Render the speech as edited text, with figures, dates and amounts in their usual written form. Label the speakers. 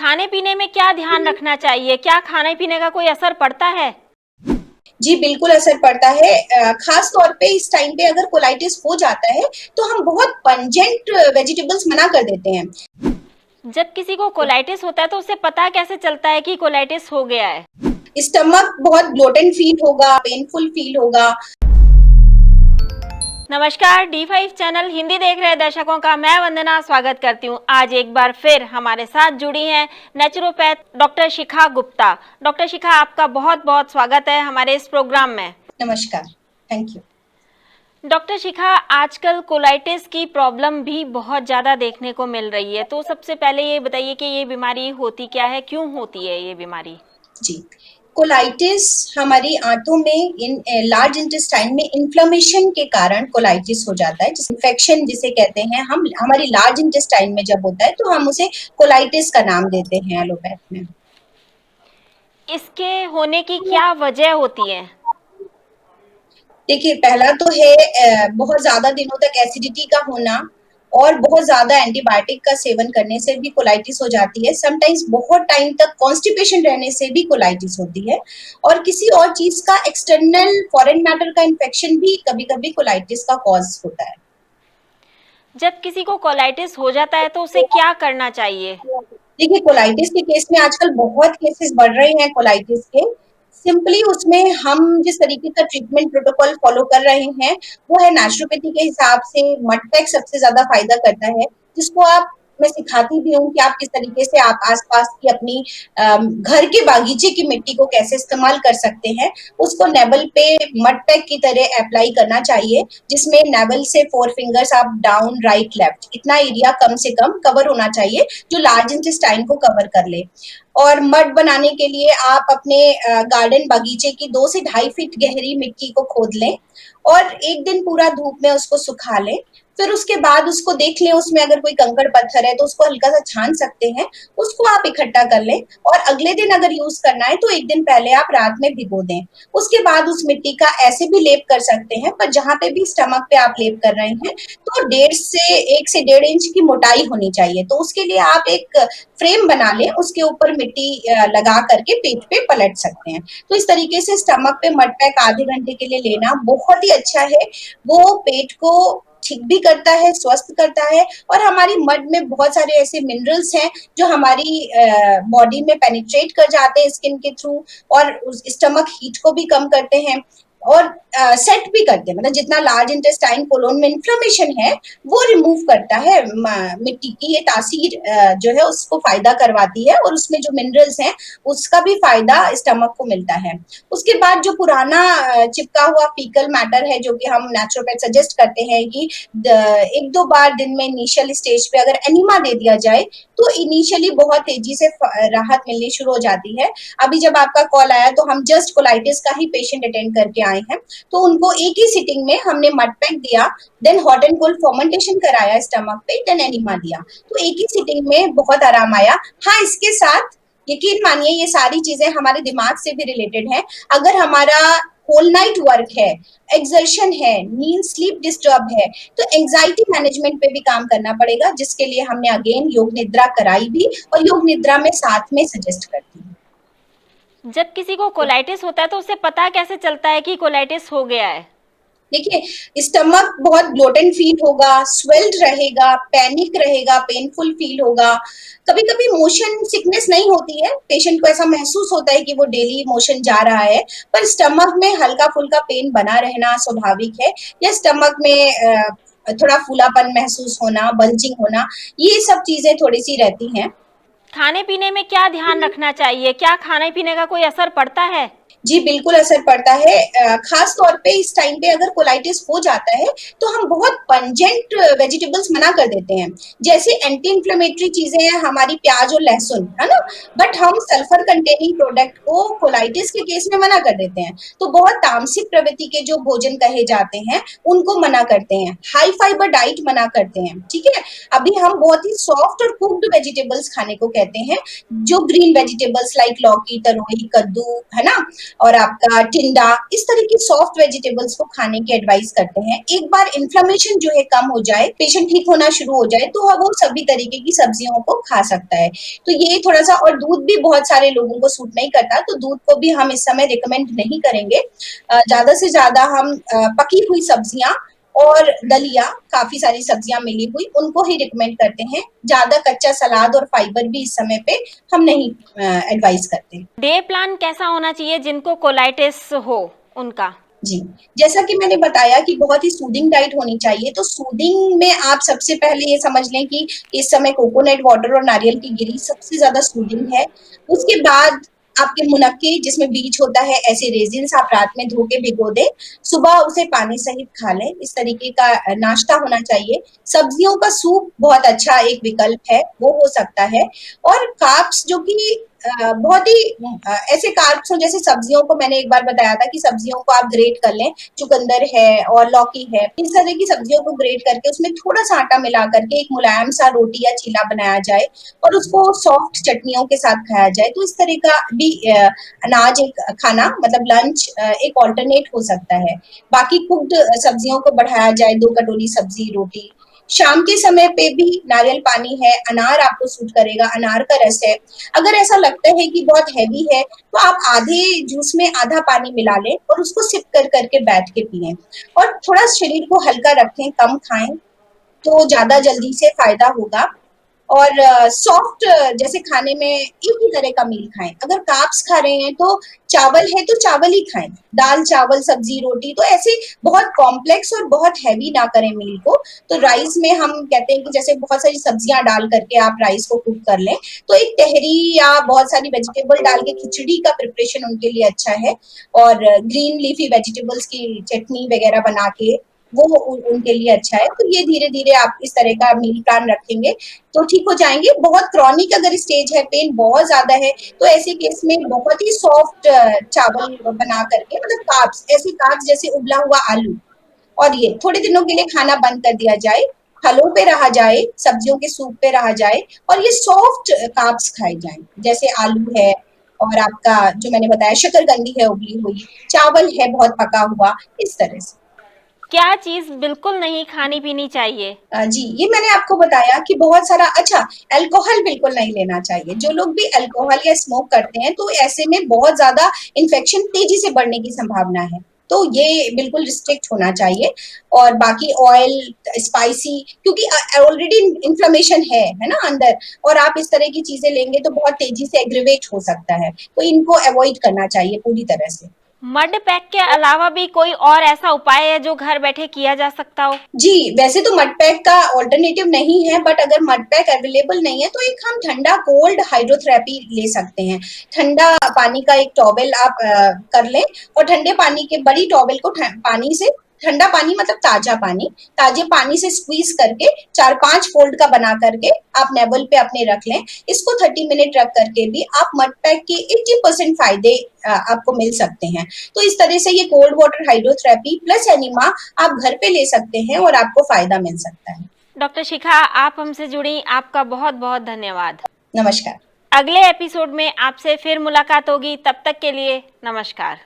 Speaker 1: खाने पीने में क्या ध्यान रखना चाहिए? क्या खाने पीने का कोई असर पड़ता है?
Speaker 2: जी, बिल्कुल असर पड़ता है। खास तौर पे इस टाइम पे अगर कोलाइटिस हो जाता है, तो हम बहुत पंजेंट वेजिटेबल्स मना कर देते हैं।
Speaker 1: जब किसी को कोलाइटिस होता है तो उसे पता कैसे चलता है कि कोलाइटिस हो गया है?
Speaker 2: स्टमक बहुत ब्लोटेड फील होगा, पेनफुल फील होगा।
Speaker 1: नमस्कार, D5 चैनल हिंदी देख रहे दर्शकों का मैं वंदना स्वागत करती हूँ। आज एक बार फिर हमारे साथ जुड़ी हैं नेचुरोपैथ डॉक्टर शिखा गुप्ता। डॉक्टर शिखा, आपका बहुत बहुत स्वागत है हमारे इस प्रोग्राम में।
Speaker 2: नमस्कार, थैंक यू।
Speaker 1: डॉक्टर शिखा, आजकल कोलाइटिस की प्रॉब्लम भी बहुत ज़्यादा देखने को मिल रही है, तो सबसे पहले ये बताइए कि ये बीमारी होती क्या है, क्यों होती है ये बीमारी?
Speaker 2: जी, कोलाइटिस हमारी आंतों में लार्ज इंटेस्टाइन में इन्फ्लेमेशन के कारण कोलाइटिस हो जाता है। जिस इन्फेक्शन जिसे कहते हैं हम, हमारी लार्ज इंटेस्टाइन में जब होता है तो हम उसे कोलाइटिस का नाम देते हैं एलोपैथ में।
Speaker 1: इसके होने की क्या वजह होती है?
Speaker 2: देखिए, पहला तो है बहुत ज्यादा दिनों तक एसिडिटी का होना और बहुत ज्यादा एंटीबायोटिक का सेवन करने से भी कोलाइटिस हो जाती है। समटाइम्स बहुत टाइम तक कॉन्स्टिपेशन रहने से भी कोलाइटिस होती है और किसी और चीज का एक्सटर्नल फॉरेन मैटर का इन्फेक्शन भी कभी कभी कोलाइटिस का कॉज होता है।
Speaker 1: जब किसी को कोलाइटिस हो जाता है तो उसे क्या करना चाहिए?
Speaker 2: देखिए, कोलाइटिस के केस में आजकल बहुत केसेस बढ़ रहे हैं कोलाइटिस के। सिंपली उसमें हम जिस तरीके का ट्रीटमेंट प्रोटोकॉल फॉलो कर रहे हैं, वो है नेचुरोपैथी के हिसाब से मड पैक सबसे ज्यादा फायदा करता है, जिसको आप मैं सिखाती भी हूँ कि आप किस तरीके से आप आसपास की अपनी घर के बागीचे की मिट्टी को कैसे इस्तेमाल कर सकते हैं। उसको नेवल पे मड पैक की तरह अप्लाई करना चाहिए, जिसमें नेवल से 4 फिंगर्स आप डाउन राइट लेफ्ट इतना एरिया कम से कम कवर होना चाहिए, जो लार्ज इंटेस्टाइन को कवर कर ले। और मड बनाने के लिए आप अपने गार्डन बगीचे की 2 से 2.5 फीट गहरी मिट्टी को खोद लें और एक दिन पूरा धूप में उसको सुखा लें। फिर उसके बाद उसको देख लें, उसमें अगर कोई कंकड़ पत्थर है तो उसको हल्का सा छान सकते हैं, उसको आप इकट्ठा कर लें और अगले दिन अगर यूज करना है तो एक दिन पहले आप रात में भिगो दें। उसके बाद उस मिट्टी का ऐसे भी लेप कर सकते हैं, पर जहां पे भी स्टमक पे आप लेप कर रहे हैं तो 1 से 1.5 इंच की मोटाई होनी चाहिए। तो उसके लिए आप एक फ्रेम बना लें, उसके ऊपर मिट्टी लगा करके पेट पे पलट सकते हैं। तो इस तरीके से स्टमक पे मड पैक आधे घंटे के लिए लेना बहुत ही अच्छा है। वो पेट को ठीक भी करता है, स्वस्थ करता है और हमारी मड में बहुत सारे ऐसे मिनरल्स हैं जो हमारी बॉडी में पेनिट्रेट कर जाते हैं स्किन के थ्रू और उस स्टमक हीट को भी कम करते हैं और सेट भी करते हैं। मतलब जितना लार्ज इंटेस्टाइन कोलोन में इन्फ्लेमेशन है वो रिमूव करता है। मिट्टी की ये तासीर जो है उसको फायदा करवाती है और उसमें जो मिनरल्स हैं उसका भी फायदा स्टमक को मिलता है। उसके बाद जो पुराना चिपका हुआ फीकल मैटर है, जो कि हम नेचुरोपैथ सजेस्ट करते हैं कि 1-2 बार दिन में इनिशियल स्टेज पे अगर एनिमा दे दिया जाए तो इनिशियली बहुत तेजी से राहत मिलनी शुरू हो जाती है। अभी जब आपका कॉल आया तो हम जस्ट कोलाइटिस का ही पेशेंट अटेंड करके आए हैं, तो उनको एक ही सिटिंग में हमने मड पैक दिया, then hot and cold fermentation कराया स्टमक पे, देन एनिमा दिया, तो एक ही सिटिंग में बहुत आराम आया। हाँ, इसके साथ यकीन मानिए ये सारी चीजें हमारे दिमाग से भी रिलेटेड है। अगर हमारा होल नाइट वर्क है, एक्सर्शन है, नींद स्लीप डिस्टर्ब है, तो एंजाइटी मैनेजमेंट पे भी काम करना पड़ेगा, जिसके लिए हमने अगेन योग निद्रा कराई भी और योग निद्रा में साथ में सजेस्ट करती हूँ।
Speaker 1: जब किसी को कोलाइटिस होता है तो उसे पता कैसे चलता है कि कोलाइटिस हो गया है?
Speaker 2: देखिए, स्टमक बहुत ब्लोटेड फील होगा, स्वेल्ड रहेगा, पैनिक रहेगा, पेनफुल फील होगा। कभी कभी मोशन सिकनेस नहीं होती है, पेशेंट को ऐसा महसूस होता है कि वो डेली मोशन जा रहा है, पर स्टमक में हल्का फुल्का पेन बना रहना स्वाभाविक है। या स्टमक में थोड़ा फूलापन महसूस होना, बल्जिंग होना, ये सब चीजें थोड़ी सी रहती हैं।
Speaker 1: खाने पीने में क्या ध्यान रखना चाहिए? क्या खाने पीने का कोई असर पड़ता है?
Speaker 2: जी, बिल्कुल असर पड़ता है। खास तौर पे इस टाइम पे अगर कोलाइटिस हो जाता है तो हम बहुत पंजेंट वेजिटेबल्स मना कर देते हैं। जैसे एंटी इन्फ्लेमेटरी चीजें हैं हमारी प्याज और लहसुन, है ना? बट हम सल्फर कंटेनिंग प्रोडक्ट को कोलाइटिस के केस में मना कर देते हैं। तो बहुत तामसिक प्रवृत्ति के जो भोजन कहे जाते हैं उनको मना करते हैं। हाई फाइबर डाइट मना करते हैं, ठीक है? अभी हम बहुत ही सॉफ्ट और कुक्ड वेजिटेबल्स खाने को कहते हैं, जो ग्रीन वेजिटेबल्स लाइक लौकी, तरोई, कद्दू, है ना? और आपका टिंडा, इस तरह की सॉफ्ट वेजिटेबल्स को खाने की एडवाइस करते हैं। एक बार इन्फ्लेमेशन जो है कम हो जाए, पेशेंट ठीक होना शुरू हो जाए, तो वो सभी तरीके की सब्जियों को खा सकता है। तो ये थोड़ा सा, और दूध भी बहुत सारे लोगों को सूट नहीं करता, तो दूध को भी हम इस समय रिकमेंड नहीं करेंगे। ज्यादा से ज्यादा हम पकी हुई सब्जियां और दलिया, काफी सारी सब्जियां मिली हुई, उनको ही रिकमेंड करते हैं। ज्यादा कच्चा सलाद और फाइबर भी इस समय पे हम नहीं एडवाइस करते।
Speaker 1: डे प्लान कैसा होना चाहिए जिनको कोलाइटिस हो उनका?
Speaker 2: जी, जैसा कि मैंने बताया कि बहुत ही सूदिंग डाइट होनी चाहिए, तो सूदिंग में आप सबसे पहले ये समझ लें कि इस समय कोकोनट वाटर और नारियल की गिरी सबसे ज्यादा सूदिंग है। उसके बाद आपके मुनक्के जिसमें बीज होता है, ऐसे रेजिन्स आप रात में धो के भिगो दें, सुबह उसे पानी सहित खा लें। इस तरीके का नाश्ता होना चाहिए। सब्जियों का सूप बहुत अच्छा एक विकल्प है, वो हो सकता है। और कार्ब्स जो कि बहुत ही ऐसे कार्ब्स हो, जैसे सब्जियों को मैंने एक बार बताया था कि सब्जियों को आप ग्रेट कर लें, चुकंदर है और लौकी है, इस तरह की सब्जियों को ग्रेट करके उसमें थोड़ा सा आटा मिला करके एक मुलायम सा रोटी या चीला बनाया जाए और उसको सॉफ्ट चटनियों के साथ खाया जाए, तो इस तरह का भी अनाज एक खाना, मतलब लंच एक ऑल्टरनेट हो सकता है। बाकी कुक्ड सब्जियों को बढ़ाया जाए, 2 कटोरी सब्जी रोटी। शाम के समय पे भी नारियल पानी है, अनार आपको सूट करेगा, अनार का रस है। अगर ऐसा लगता है कि बहुत हैवी है, तो आप आधे जूस में आधा पानी मिला लें और उसको सिप कर करके बैठ के पिएं। और थोड़ा शरीर को हल्का रखें, कम खाएं, तो ज्यादा जल्दी से फायदा होगा। और सॉफ्ट जैसे खाने में एक ही तरह का मील खाएं। अगर कार्ब्स खा रहे हैं तो चावल है तो चावल ही खाएं, दाल चावल सब्जी रोटी, तो ऐसे बहुत कॉम्प्लेक्स और बहुत हैवी ना करें मील को। तो राइस में हम कहते हैं कि जैसे बहुत सारी सब्जियां डाल करके आप राइस को कुक कर लें, तो एक तहरी या बहुत सारी वेजिटेबल डाल के खिचड़ी का प्रिपरेशन उनके लिए अच्छा है। और ग्रीन लीफी वेजिटेबल्स की चटनी वगैरह बना के वो उनके लिए अच्छा है। तो ये धीरे धीरे आप इस तरह का मील प्लान रखेंगे तो ठीक हो जाएंगे। बहुत क्रॉनिक अगर स्टेज है, पेन बहुत ज्यादा है, तो ऐसे केस में बहुत ही सॉफ्ट चावल बना करके, मतलब कार्ब्स, ऐसे कार्ब्स जैसे उबला हुआ आलू, और ये थोड़े दिनों के लिए खाना बंद कर दिया जाए, फलों पे रहा जाए, सब्जियों के सूप पे रहा जाए, और ये सॉफ्ट कार्ब्स खाए जाएं, जैसे आलू है और आपका जो मैंने बताया शकरकंदी है उबली हुई, चावल है बहुत पका हुआ, इस तरह से।
Speaker 1: क्या चीज बिल्कुल नहीं खानी पीनी चाहिए?
Speaker 2: जी, ये मैंने आपको बताया कि बहुत सारा, अच्छा, अल्कोहल बिल्कुल नहीं लेना चाहिए। जो लोग भी अल्कोहल या स्मोक करते हैं, तो ऐसे में बहुत ज़्यादा इन्फेक्शन तेज़ी से बढ़ने की संभावना है। तो ये बिल्कुल रिस्ट्रिक्ट होना चाहिए। और बाकी ऑयल, स्पाइसी, क्योंकि ऑलरेडी इन्फ्लेमेशन है ना अंदर, और आप इस तरह की चीज़ें लेंगे तो बहुत तेज़ी से एग्रीवेट हो सकता है। तो इनको अवॉइड करना चाहिए पूरी तरह से।
Speaker 1: मड पैक के अलावा भी कोई और ऐसा उपाय है जो घर बैठे किया जा सकता हो?
Speaker 2: जी, वैसे तो मड पैक का ऑल्टरनेटिव नहीं है, बट अगर मड पैक अवेलेबल नहीं है, तो एक हम ठंडा कोल्ड हाइड्रोथेरेपी ले सकते हैं। ठंडा पानी का एक टॉवेल आप कर लें, और ठंडे पानी के बड़ी टॉवेल को पानी से, ठंडा पानी मतलब ताजा पानी, ताजे पानी से स्क्वीज करके 4-5 फोल्ड का बना करके आप नेवल पे अपने रख लें। इसको 30 मिनट रख करके भी आप मड पैक के 80% फायदे आपको मिल सकते हैं। तो इस तरह से ये cold water hydrotherapy plus enema आप घर पे ले सकते हैं और आपको फायदा मिल सकता है।
Speaker 1: डॉक्टर शिखा, आप हमसे जुड़ी, आपका बहुत बहुत धन्यवाद।
Speaker 2: नमस्कार।
Speaker 1: अगले एपिसोड में आपसे फिर मुलाकात होगी, तब तक के लिए नमस्कार।